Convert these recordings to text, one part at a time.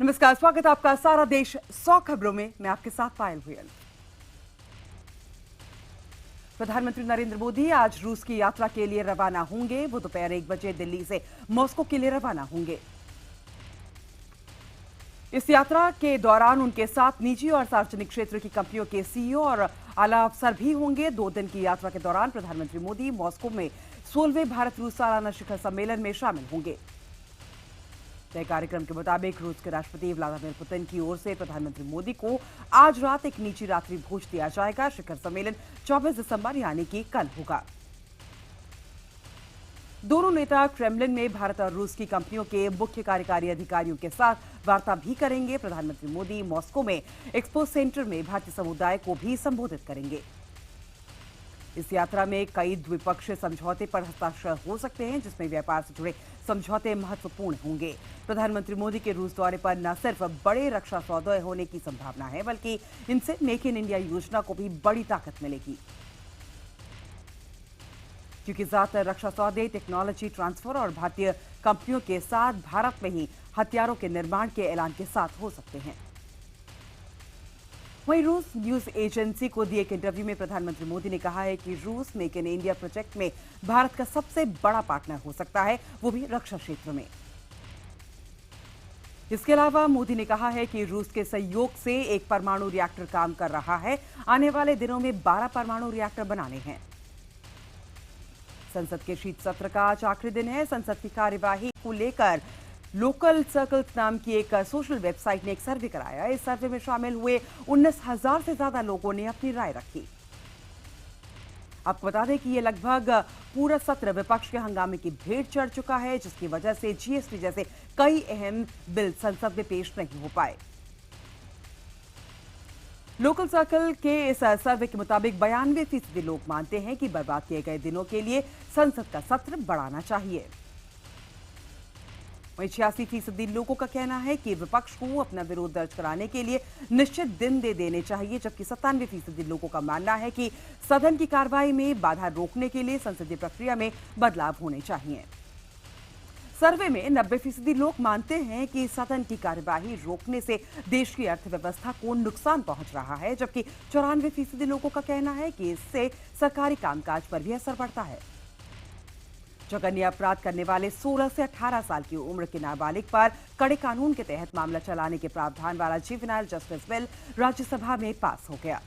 नमस्कार, स्वागत है आपका सारा देश 100 खबरों में। मैं आपके साथ पायल भुयल। प्रधानमंत्री नरेंद्र मोदी आज रूस की यात्रा के लिए रवाना होंगे। वो दोपहर 1 बजे दिल्ली से मॉस्को के लिए रवाना होंगे। इस यात्रा के दौरान उनके साथ निजी और सार्वजनिक क्षेत्र की कंपनियों के सीईओ और आला अफसर भी होंगे। 2 दिन की यात्रा के दौरान प्रधानमंत्री मोदी मॉस्को में 16वें भारत रूस सालाना शिखर सम्मेलन में शामिल होंगे। तय कार्यक्रम के मुताबिक रूस के राष्ट्रपति व्लादिमीर पुतिन की ओर से प्रधानमंत्री मोदी को आज रात एक निजी रात्रि भोज दिया जाएगा। शिखर सम्मेलन 24 दिसंबर यानी कि कल होगा। दोनों नेता क्रेमलिन में भारत और रूस की कंपनियों के मुख्य कार्यकारी अधिकारियों के साथ वार्ता भी करेंगे। प्रधानमंत्री मोदी मॉस्को में एक्सपो सेंटर में भारतीय समुदाय को भी संबोधित करेंगे। इस यात्रा में कई द्विपक्षीय समझौते पर हस्ताक्षर हो सकते हैं, जिसमें व्यापार से जुड़े समझौते महत्वपूर्ण होंगे। प्रधानमंत्री मोदी के रूस दौरे पर न सिर्फ बड़े रक्षा सौदे होने की संभावना है, बल्कि इनसे मेक इन इंडिया योजना को भी बड़ी ताकत मिलेगी, क्योंकि ज्यादातर रक्षा सौदे टेक्नोलॉजी ट्रांसफर और भारतीय कंपनियों के साथ भारत में ही हथियारों के निर्माण के ऐलान के साथ हो सकते हैं। वहीं रूस न्यूज एजेंसी को दिए एक इंटरव्यू में प्रधानमंत्री मोदी ने कहा है कि रूस मेक इन इंडिया प्रोजेक्ट में भारत का सबसे बड़ा पार्टनर हो सकता है, वो भी रक्षा क्षेत्र में। इसके अलावा मोदी ने कहा है कि रूस के सहयोग से एक परमाणु रिएक्टर काम कर रहा है। आने वाले दिनों में 12 परमाणु रिएक्टर बनाने हैं। संसद के शीत सत्र का आज आखिरी दिन है। संसद की कार्यवाही को लेकर लोकल सर्कल्स नाम की एक सोशल वेबसाइट ने एक सर्वे कराया। इस सर्वे में शामिल हुए 19,000 से ज्यादा लोगों ने अपनी राय रखी। आपको बता दें कि ये लगभग पूरा सत्र विपक्ष के हंगामे की भेंट चढ़ चुका है, जिसकी वजह से जीएसटी जैसे कई अहम बिल संसद में पेश नहीं हो पाए। लोकल सर्कल के इस सर्वे के मुताबिक 92% लोग मानते हैं कि बर्बाद किए गए दिनों के लिए संसद का सत्र बढ़ाना चाहिए। वहीं 86% लोगों का कहना है कि विपक्ष को अपना विरोध दर्ज कराने के लिए निश्चित दिन दे देने चाहिए, जबकि 97% लोगों का मानना है कि सदन की कार्रवाई में बाधा रोकने के लिए संसदीय प्रक्रिया में बदलाव होने चाहिए। सर्वे में 90% लोग मानते हैं कि सदन की कार्यवाही रोकने से देश की अर्थव्यवस्था को नुकसान पहुंच रहा है, जबकि 94% लोगों का कहना है कि इससे सरकारी कामकाज पर भी असर पड़ता है। जघन्य अपराध करने वाले 16 से 18 साल की उम्र के नाबालिग पर कड़े कानून के तहत मामला चलाने के प्रावधान वाला जुवेनाइल जस्टिस बिल राज्यसभा में पास हो गया।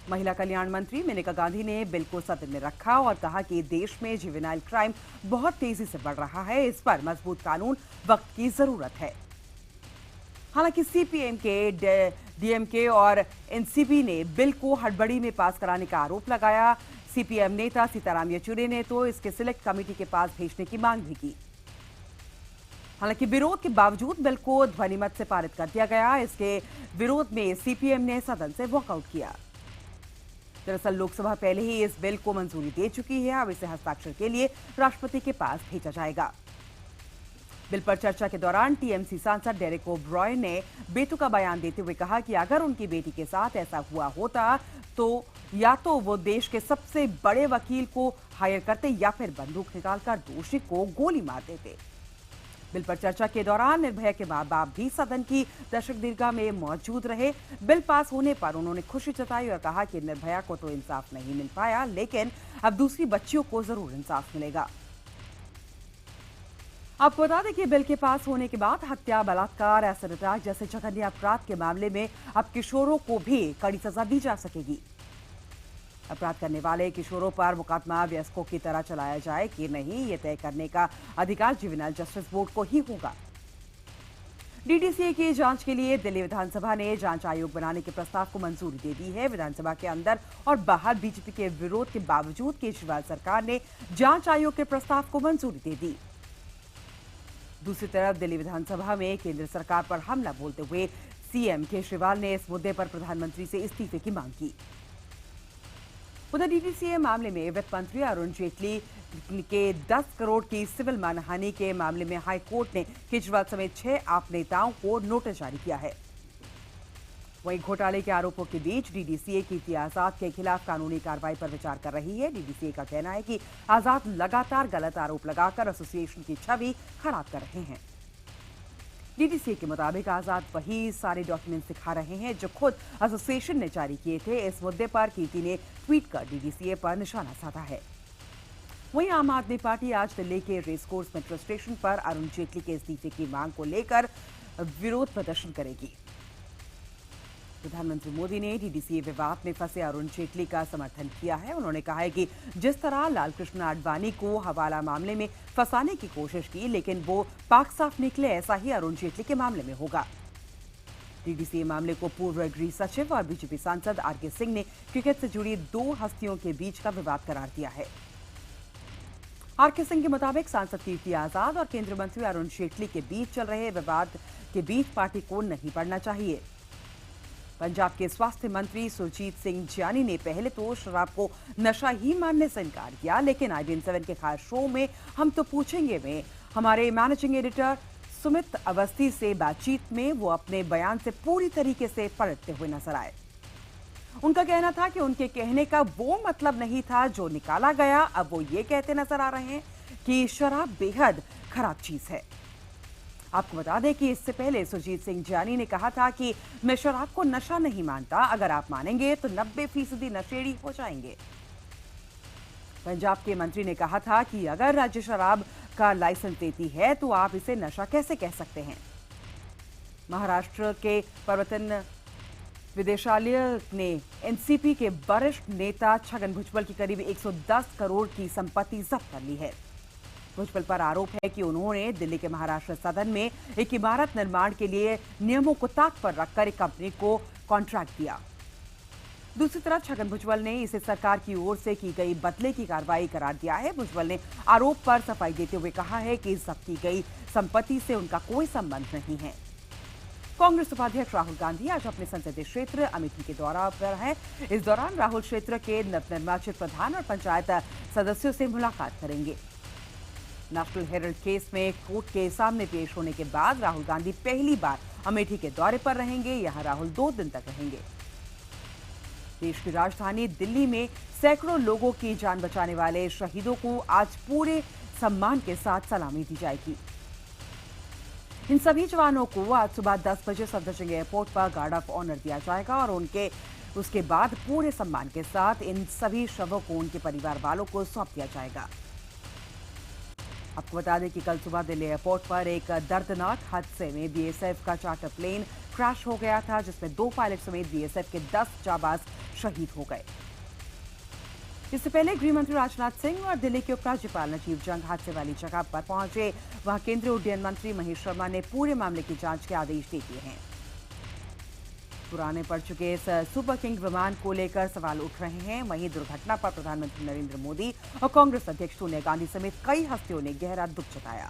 महिला कल्याण मंत्री मेनका गांधी ने बिल को सदन में रखा और कहा कि देश में जुवेनाइल क्राइम बहुत तेजी से बढ़ रहा है। इस पर मजबूत कानून वक्त की जरूरत है। हालांकि सीपीएम के डीएमके और एनसीपी ने बिल को हड़बड़ी में पास कराने का आरोप लगाया। सीपीएम नेता सीताराम येचुरी ने तो इसके सिलेक्ट कमेटी के पास भेजने की मांग भी की। हालांकि विरोध के बावजूद बिल को ध्वनिमत से पारित कर दिया गया। इसके विरोध में सीपीएम ने सदन से वॉकआउट किया। दरअसल लोकसभा पहले ही इस बिल को मंजूरी दे चुकी है। अब इसे हस्ताक्षर के लिए राष्ट्रपति के पास भेजा जाएगा। बिल पर चर्चा के दौरान टीएमसी सांसद डेरेक ओब्रायन ने बेतुका बयान देते हुए कहा कि अगर उनकी बेटी के साथ ऐसा हुआ होता तो या तो वो देश के सबसे बड़े वकील को हायर करते या फिर बंदूक निकालकर दोषी को गोली मार देते। बिल पर चर्चा के दौरान निर्भया के मां बाप भी सदन की दर्शक दीर्घा में मौजूद रहे। बिल पास होने पर उन्होंने खुशी जताई और कहा कि निर्भया को तो इंसाफ नहीं मिल पाया, लेकिन अब दूसरी बच्चियों को जरूर इंसाफ मिलेगा। आपको बता दें कि बिल के पास होने के बाद हत्या, बलात्कार, एसिड अटैक जैसे जघन्य अपराध के मामले में अब किशोरों को भी कड़ी सजा दी जा सकेगी। अपराध करने वाले किशोरों पर मुकदमा वयस्कों की तरह चलाया जाए कि नहीं, ये तय करने का अधिकार जुवेनाइल जस्टिस बोर्ड को ही होगा। डीडीसीए की जांच के लिए दिल्ली विधानसभा ने जांच आयोग बनाने के प्रस्ताव को मंजूरी दे दी है। विधानसभा के अंदर और बाहर बीजेपी के विरोध के बावजूद केजरीवाल सरकार ने जांच आयोग के प्रस्ताव को मंजूरी दे दी। दूसरी तरफ दिल्ली विधानसभा में केंद्र सरकार पर हमला बोलते हुए सीएम केजरीवाल ने इस मुद्दे पर प्रधानमंत्री से इस्तीफे की मांग की। उधर डीडीसीए मामले में वित्त मंत्री अरुण जेटली के 10 करोड़ की सिविल मानहानि के मामले में हाई कोर्ट ने केजरीवाल समेत 6 आप नेताओं को नोटिस जारी किया है। वहीं घोटाले के आरोपों के बीच डीडीसीए कीर्ति आजाद के खिलाफ कानूनी कार्रवाई पर विचार कर रही है। डीडीसीए का कहना है कि आजाद लगातार गलत आरोप लगाकर एसोसिएशन की छवि खराब कर रहे हैं। डीडीसीए के मुताबिक आजाद वही सारे डॉक्यूमेंट दिखा रहे हैं जो खुद एसोसिएशन ने जारी किए थे। इस मुद्दे पर कीर्ति ने ट्वीट कर डीडीसीए पर निशाना साधा है। वहीं आम आदमी पार्टी आज दिल्ली के रेसकोर्स मेट्रो स्टेशन पर अरुण जेटली के इस्तीफे की मांग को लेकर विरोध प्रदर्शन करेगी। प्रधानमंत्री मोदी ने डीडीसीए विवाद में फंसे अरुण जेटली का समर्थन किया है। उन्होंने कहा है कि जिस तरह लालकृष्ण आडवाणी को हवाला मामले में फंसाने की कोशिश की, लेकिन वो पाक साफ निकले, ऐसा ही अरुण जेटली के मामले में होगा। डीडीसीए मामले को पूर्व गृह सचिव और बीजेपी सांसद आरके सिंह ने क्रिकेट से जुड़ी दो हस्तियों के बीच का विवाद करार दिया है। आरके सिंह के मुताबिक सांसद कीर्ति आजाद और केंद्रीय मंत्री अरुण जेटली के बीच चल रहे विवाद के बीच पार्टी को नहीं पड़ना चाहिए। पंजाब के स्वास्थ्य मंत्री सुरजीत सिंह जियानी ने पहले तो शराब को नशा ही मानने से इनकार किया, लेकिन IBN 7 के खास शो में हम तो पूछेंगे में हमारे मैनेजिंग एडिटर सुमित अवस्थी से बातचीत में वो अपने बयान से पूरी तरीके से पलटते हुए नजर आए। उनका कहना था कि उनके कहने का वो मतलब नहीं था जो निकाला गया। अब वो ये कहते नजर आ रहे हैं कि शराब बेहद खराब चीज है। आपको बता दें कि इससे पहले सुरजीत सिंह जियानी ने कहा था कि मैं शराब को नशा नहीं मानता, अगर आप मानेंगे तो 90% नशेड़ी हो जाएंगे। पंजाब के मंत्री ने कहा था कि अगर राज्य शराब का लाइसेंस देती है तो आप इसे नशा कैसे कह सकते हैं। महाराष्ट्र के प्रवर्तन निदेशालय ने एनसीपी के वरिष्ठ नेता छगन भुजबल की करीब 110 करोड़ की संपत्ति जब्त कर ली है। भुजबल पर आरोप है कि उन्होंने दिल्ली के महाराष्ट्र सदन में एक इमारत निर्माण के लिए नियमों को ताक पर रखकर एक कंपनी को कॉन्ट्रैक्ट दिया। दूसरी तरफ छगन भुजबल ने इसे सरकार की ओर से की गई बदले की कार्रवाई करार दिया है। भुजबल ने आरोप पर सफाई देते हुए कहा है कि जब्त की गई संपत्ति से उनका कोई संबंध नहीं है। कांग्रेस उपाध्यक्ष राहुल गांधी आज अपने संसदीय क्षेत्र अमेठी के दौरा पर हैं। इस दौरान राहुल क्षेत्र के नवनिर्वाचित प्रधान और पंचायत सदस्यों से मुलाकात करेंगे। नेशनल हेराल्ड केस में कोर्ट के सामने पेश होने के बाद राहुल गांधी पहली बार अमेठी के दौरे पर रहेंगे। यहां राहुल 2 दिन तक रहेंगे। देश की राजधानी दिल्ली में सैकड़ों लोगों की जान बचाने वाले शहीदों को आज पूरे सम्मान के साथ सलामी दी जाएगी। इन सभी जवानों को आज सुबह 10 बजे सफदरजंग एयरपोर्ट पर गार्ड ऑफ ऑनर दिया जाएगा और उसके बाद पूरे सम्मान के साथ इन सभी शवों को उनके परिवार वालों को सौंप दिया जाएगा। आपको बता दें कि कल सुबह दिल्ली एयरपोर्ट पर एक दर्दनाक हादसे में बीएसएफ का चार्टर प्लेन क्रैश हो गया था, जिसमें 2 पायलट समेत बीएसएफ के 10 जाबाज शहीद हो गए। इससे पहले गृह मंत्री राजनाथ सिंह और दिल्ली के उपराज्यपाल नजीब जंग हादसे वाली जगह पर पहुंचे। वहां केंद्रीय उड्डयन मंत्री महेश शर्मा ने पूरे मामले की जांच के आदेश दे दिए हैं। पुराने पड़ चुके इस सुपर किंग विमान को लेकर सवाल उठ रहे हैं। वहीं दुर्घटना पर प्रधानमंत्री नरेंद्र मोदी और कांग्रेस अध्यक्ष सोनिया गांधी समेत कई हस्तियों ने गहरा दुख जताया।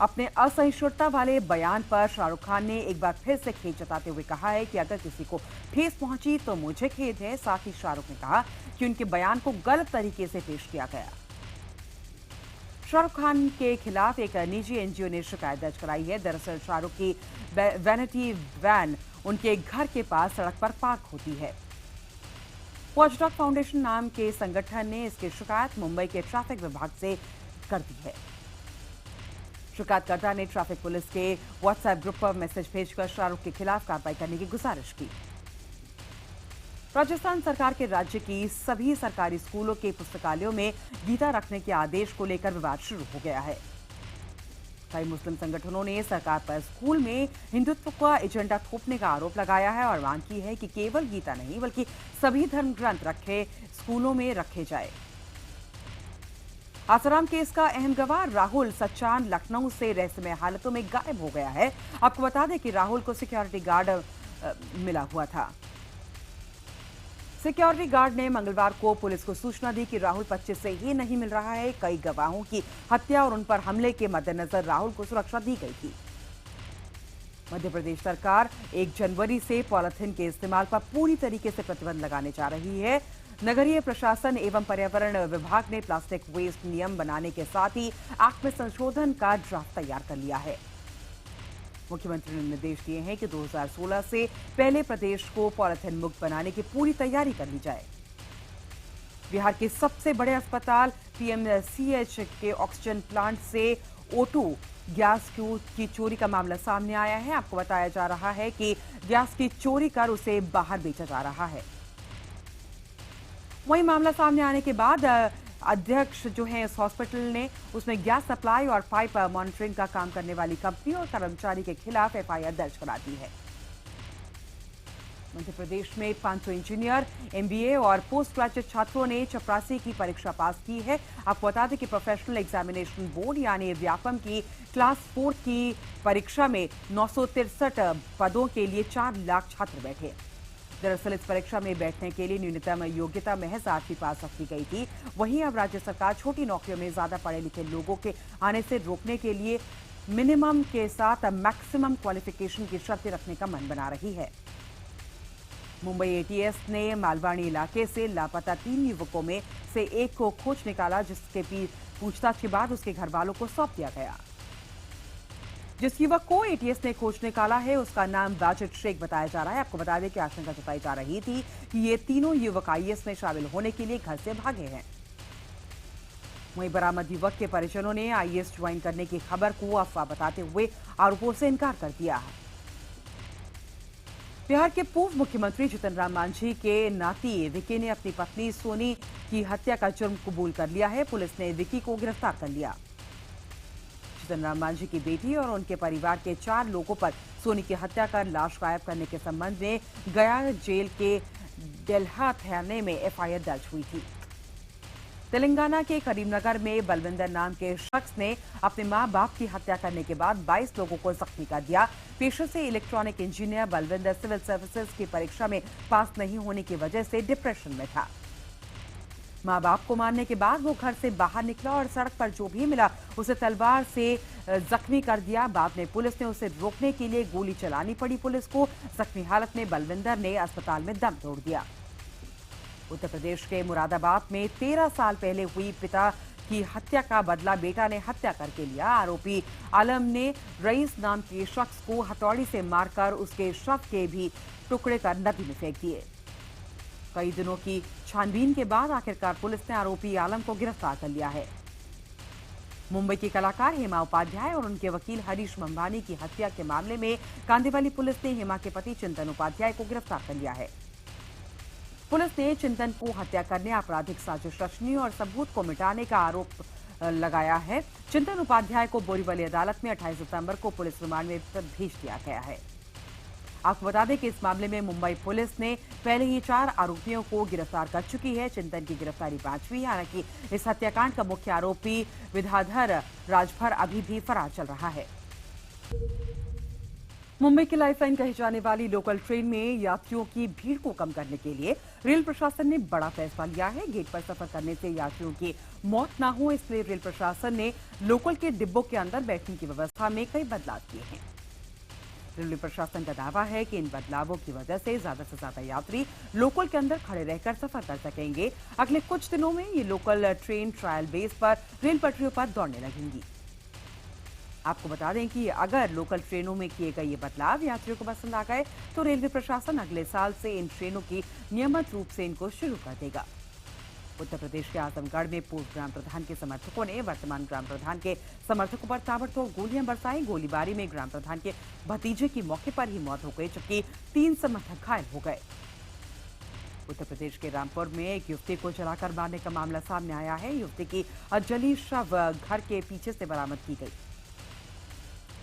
अपने असहिष्णुता वाले बयान पर शाहरुख खान ने एक बार फिर से खेद जताते हुए कहा है कि अगर किसी को ठेस पहुंची तो मुझे खेद है। साथ ही शाहरुख ने कहा कि उनके बयान को गलत तरीके से पेश किया गया। शाहरुख खान के खिलाफ एक निजी एनजीओ ने शिकायत दर्ज कराई है। दरअसल शाहरुख की वैनिटी वैन उनके घर के पास सड़क पर पार्क होती है। वॉचडॉग फाउंडेशन नाम के संगठन ने इसकी शिकायत मुंबई के ट्रैफिक विभाग से कर दी है। शिकायतकर्ता ने ट्रैफिक पुलिस के व्हाट्सएप ग्रुप पर मैसेज भेजकर शाहरुख के खिलाफ कार्रवाई करने की गुजारिश की। राजस्थान सरकार के राज्य की सभी सरकारी स्कूलों के पुस्तकालयों में गीता रखने के आदेश को लेकर विवाद शुरू हो गया है। कई मुस्लिम संगठनों ने सरकार पर स्कूल में हिंदुत्व का एजेंडा थोपने का आरोप लगाया है और मांग की है कि केवल गीता नहीं बल्कि सभी धर्म ग्रंथ रखे स्कूलों में रखे जाए। आसाराम केस का अहम गवाह राहुल सच्चान लखनऊ से रहस्यमय हालतों में गायब हो गया है। आपको बता दें कि राहुल को सिक्योरिटी गार्ड मिला हुआ था। सिक्योरिटी गार्ड ने मंगलवार को पुलिस को सूचना दी कि राहुल 25 से ही नहीं मिल रहा है। कई गवाहों की हत्या और उन पर हमले के मद्देनजर राहुल को सुरक्षा दी गई थी। मध्य प्रदेश सरकार 1 जनवरी से पॉलिथीन के इस्तेमाल पर पूरी तरीके से प्रतिबंध लगाने जा रही है। नगरीय प्रशासन एवं पर्यावरण विभाग ने प्लास्टिक वेस्ट नियम बनाने के साथ ही एक्ट में संशोधन का ड्राफ्ट तैयार कर लिया है। मुख्यमंत्री ने निर्देश दिए हैं कि 2016 से पहले प्रदेश को पॉलिथीन मुक्त बनाने की पूरी तैयारी कर ली जाए। बिहार के सबसे बड़े अस्पताल पीएमसीएच के ऑक्सीजन प्लांट से O2 गैस की चोरी का मामला सामने आया है। आपको बताया जा रहा है कि गैस की चोरी कर उसे बाहर बेचा जा रहा है। वहीं मामला सामने आने के बाद अध्यक्ष जो है इस हॉस्पिटल ने उसमें गैस सप्लाई और पाइप मॉनिटरिंग का काम करने वाली कंपनी और कर्मचारी के खिलाफ एफआईआर दर्ज करा दी है। मध्य प्रदेश में 500 इंजीनियर, एमबीए और पोस्ट ग्रेजुएट छात्रों ने चपरासी की परीक्षा पास की है। आपको बता दें कि प्रोफेशनल एग्जामिनेशन बोर्ड यानी व्यापम की क्लास 4 की परीक्षा में 963 पदों के लिए 4 लाख छात्र बैठे। दरअसल इस परीक्षा में बैठने के लिए न्यूनतम योग्यता महज 8वीं पास रखी गई थी। वहीं अब राज्य सरकार छोटी नौकरियों में ज्यादा पढ़े लिखे लोगों के आने से रोकने के लिए मिनिमम के साथ मैक्सिमम क्वालिफिकेशन की शर्तें रखने का मन बना रही है। मुंबई एटीएस ने मालवानी इलाके से लापता 3 युवकों में से एक को खोज निकाला, जिसके पूछताछ के बाद उसके घर वालों को सौंप दिया गया। जिस युवक को एटीएस ने खोज निकाला है उसका नाम वाजिद शेख बताया जा रहा है। आपको बता दें कि आशंका जताई जा रही थी कि ये तीनों युवक आईएएस में शामिल होने के लिए घर से भागे हैं। वहीं बरामद युवक के परिजनों ने आईएएस ज्वाइन करने की खबर को अफवाह बताते हुए आरोपों से इनकार कर दिया है। बिहार के पूर्व मुख्यमंत्री जीतन राम मांझी के नाती विकी ने अपनी पत्नी सोनी की हत्या का जुर्म कबूल कर लिया है। पुलिस ने विकी को गिरफ्तार कर लिया। जीतन राम मांझी की बेटी और उनके परिवार के 4 लोगों पर सोनी की हत्या कर लाश गायब करने के संबंध में गया जेल के डेल्हा थाने में एफआईआर दर्ज हुई थी। तेलंगाना के करीमनगर में बलविंदर नाम के शख्स ने अपने मां बाप की हत्या करने के बाद 22 लोगों को जख्मी कर दिया। पेशे से electronic engineer Balwinder civil services की परीक्षा में पास नहीं होने की वजह से डिप्रेशन में था। मां बाप को मारने के बाद वो घर से बाहर निकला और सड़क पर जो भी मिला उसे तलवार से जख्मी कर दिया। बाद में पुलिस ने उसे रोकने के लिए गोली चलानी पड़ी। पुलिस को जख्मी हालत में बलविंदर ने अस्पताल में दम तोड़ दिया। उत्तर प्रदेश के मुरादाबाद में 13 साल पहले हुई पिता की हत्या का बदला बेटा ने हत्या करके लिया। आरोपी आलम ने रईस नाम के शख्स को हथौड़ी से मारकर उसके शव के भी टुकड़े कर नदी में फेंक दिए। कई दिनों की छानबीन के बाद आखिरकार पुलिस ने आरोपी आलम को गिरफ्तार कर लिया है। मुंबई की कलाकार हेमा उपाध्याय और उनके वकील हरीश मंभानी की हत्या के मामले में कांदिवली पुलिस ने हेमा के पति चिंतन उपाध्याय को गिरफ्तार कर लिया है। पुलिस ने चिंतन को हत्या करने, आपराधिक साजिश रचने और सबूत को मिटाने का आरोप लगाया है। चिंतन उपाध्याय को बोरीवली अदालत में 28 सितंबर को पुलिस रिमांड में भेज दिया गया है। आपको बता दें कि इस मामले में मुंबई पुलिस ने पहले ही 4 आरोपियों को गिरफ्तार कर चुकी है। चिंतन की गिरफ्तारी 5वीं। हालांकि इस हत्याकांड का मुख्य आरोपी विद्याधर राजभर अभी भी फरार चल रहा है। मुंबई की लाइफलाइन कही जाने वाली लोकल ट्रेन में यात्रियों की भीड़ को कम करने के लिए रेल प्रशासन ने बड़ा फैसला लिया है। गेट पर सफर करने से यात्रियों की मौत न हो, इसलिए रेल प्रशासन ने लोकल के डिब्बों के अंदर बैठने की व्यवस्था में कई बदलाव किए हैं। रेलवे प्रशासन का दावा है कि इन बदलावों की वजह से ज्यादा यात्री लोकल के अंदर खड़े रहकर सफर कर सकेंगे। अगले कुछ दिनों में ये लोकल ट्रेन ट्रायल बेस पर रेल पटरियों पर दौड़ने लगेंगी। आपको बता दें कि अगर लोकल ट्रेनों में किए गए ये बदलाव यात्रियों को पसंद आ गए तो रेलवे प्रशासन अगले साल से इन ट्रेनों की नियमित रूप से इनको शुरू कर देगा। उत्तर प्रदेश के आजमगढ़ में पूर्व ग्राम प्रधान के समर्थकों ने वर्तमान ग्राम प्रधान के समर्थकों पर ताबड़तोड़ गोलियां बरसाई। गोलीबारी में ग्राम प्रधान के भतीजे की मौके पर ही मौत हो गई, जबकि 3 समर्थक घायल हो गए। उत्तर प्रदेश के रामपुर में एक युवती को जलाकर मारने का मामला सामने आया है। युवती की जली शव घर के पीछे से बरामद की गई।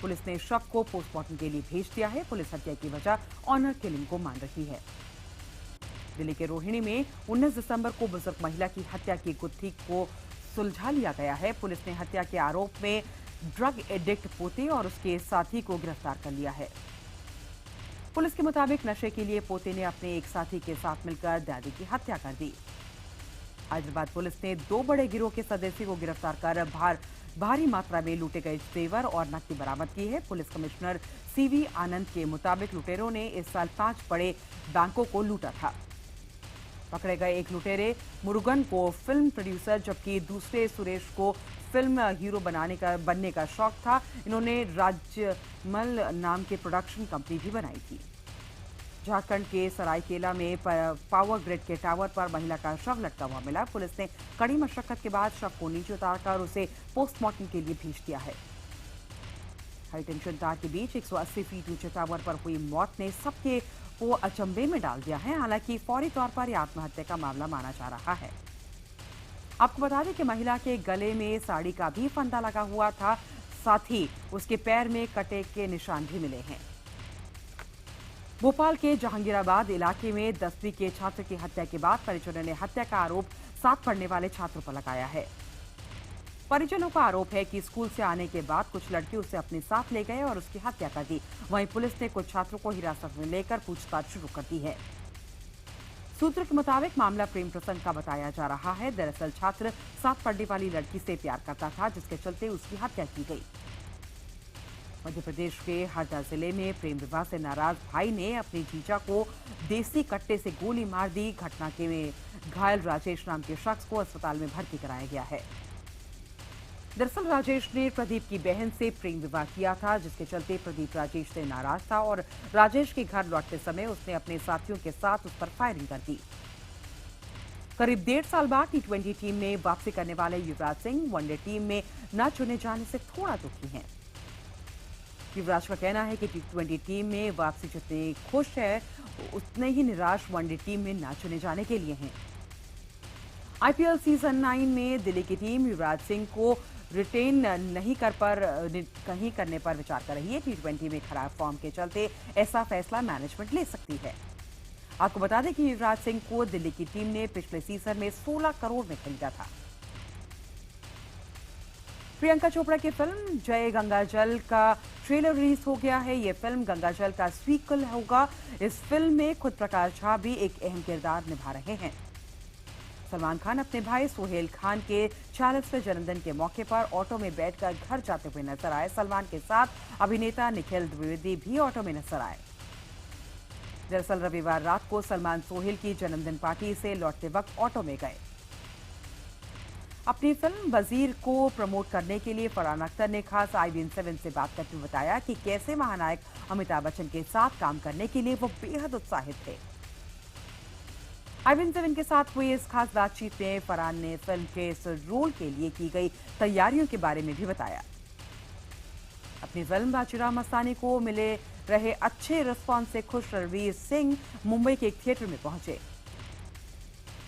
पुलिस ने शव को पोस्टमार्टम के लिए भेज दिया है। पुलिस हत्या की वजह ऑनर किलिंग को मान रही है। दिल्ली के रोहिणी में 19 दिसंबर को बुजुर्ग महिला की हत्या की गुत्थी को सुलझा लिया गया है। पुलिस ने हत्या के आरोप में ड्रग एडिक्ट पोते और उसके साथी को गिरफ्तार कर लिया है। पुलिस के मुताबिक नशे के लिए पोते ने अपने एक साथी के साथ मिलकर दादी की हत्या कर दी। हैदराबाद पुलिस ने 2 बड़े गिरोह के सदस्य को गिरफ्तार कर भारी मात्रा में लूटे गए जेवर और नकदी बरामद की है। पुलिस कमिश्नर सीवी आनंद के मुताबिक लुटेरों ने इस साल 5 बड़े बैंकों को लूटा था। पकड़े गए एक लुटेरे मुरुगन को फिल्म प्रोड्यूसर, जबकि दूसरे सुरेश को फिल्म हीरो बनने का शौक था। इन्होंने राजमल नाम के प्रोडक्शन कंपनी भी बनाई थी। झारखंड के सरायकेला में पावर ग्रिड के टावर पर महिला का शव लटका हुआ मिला। पुलिस ने कड़ी मशक्कत के बाद शव को नीचे उतारकर उसे पोस्टमार्टम के लिए भेज दिया है। हाई टेंशन तार के बीच 180 फीट ऊंचे टावर पर हुई मौत ने सबके को अचंभे में डाल दिया है। हालांकि फौरी तौर पर यह आत्महत्या का मामला माना जा रहा है। आपको बता दें कि महिला के गले में साड़ी का भी फंदा लगा हुआ था, साथ ही उसके पैर में कटे के निशान भी मिले हैं। भोपाल के जहांगीराबाद इलाके में 10वीं के छात्र की हत्या के बाद परिजनों ने हत्या का आरोप साथ पढ़ने वाले छात्रों पर लगाया है। परिजनों का आरोप है कि स्कूल से आने के बाद कुछ लड़के उसे अपने साथ ले गए और उसकी हत्या कर दी। वहीं पुलिस ने कुछ छात्रों को हिरासत में लेकर पूछताछ शुरू कर दी है। सूत्र के मुताबिक मामला प्रेम प्रसंग का बताया जा रहा है। दरअसल छात्र साथ पढ़ने वाली लड़की से प्यार करता था, जिसके चलते उसकी हत्या की गई। मध्य प्रदेश के हरदा जिले में प्रेम विवाह से नाराज भाई ने अपने जीजा को देसी कट्टे से गोली मार दी। घटना के में घायल राजेश नाम के शख्स को अस्पताल में भर्ती कराया गया है। दरअसल राजेश ने प्रदीप की बहन से प्रेम विवाह किया था, जिसके चलते प्रदीप राजेश से नाराज था और राजेश के घर लौटते समय उसने अपने साथियों के साथ उस पर फायरिंग कर दी। करीब 1.5 साल बाद टी20 टीम में वापसी करने वाले युवराज सिंह वनडे टीम में न चुने जाने से थोड़ा दुखी हैं। युवराज का कहना है कि टी20 टीम में वापसी जितने खुश है, उतने ही निराश वनडे टीम में न चुने जाने के लिए हैं। आईपीएल सीजन 9 में दिल्ली की टीम युवराज सिंह को रिटेन नहीं करने पर विचार कर रही है। टी20 में खराब फॉर्म के चलते ऐसा फैसला मैनेजमेंट ले सकती है। आपको बता दें कि युवराज सिंह को दिल्ली की टीम ने पिछले सीजन में 16 करोड़ में खरीदा था। प्रियंका चोपड़ा की फिल्म जय गंगाजल का ट्रेलर रिलीज हो गया है। यह फिल्म गंगाजल का सीक्वल होगा। इस फिल्म में खुद प्रकाश झा भी एक अहम किरदार निभा रहे हैं। सलमान खान अपने भाई सोहेल खान के 40वें जन्मदिन के मौके पर ऑटो में बैठकर घर जाते हुए नजर आए। सलमान के साथ अभिनेता निखिल द्विवेदी भी ऑटो में नजर आए। दरअसल रविवार रात को सलमान सोहेल की जन्मदिन पार्टी से लौटते वक्त ऑटो में गए। अपनी फिल्म वजीर को प्रमोट करने के लिए फरहान अख्तर ने खास IBN7 से बात करते हुए बताया कि कैसे महानायक अमिताभ बच्चन के साथ काम करने के लिए वो बेहद उत्साहित थे। IBN7 के साथ हुई इस खास बातचीत में फरहान ने फिल्म के इस रोल के लिए की गई तैयारियों के बारे में भी बताया। अपनी फिल्म बाजीराव मस्तानी को मिले रहे अच्छे रिस्पॉन्स से खुश रणवीर सिंह मुंबई के एक थिएटर में पहुंचे,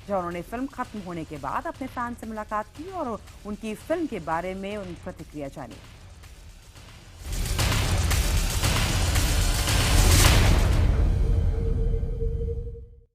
जहां उन्होंने फिल्म खत्म होने के बाद अपने फैन से मुलाकात की और उनकी फिल्म के बारे में उनकी प्रतिक्रिया जानी।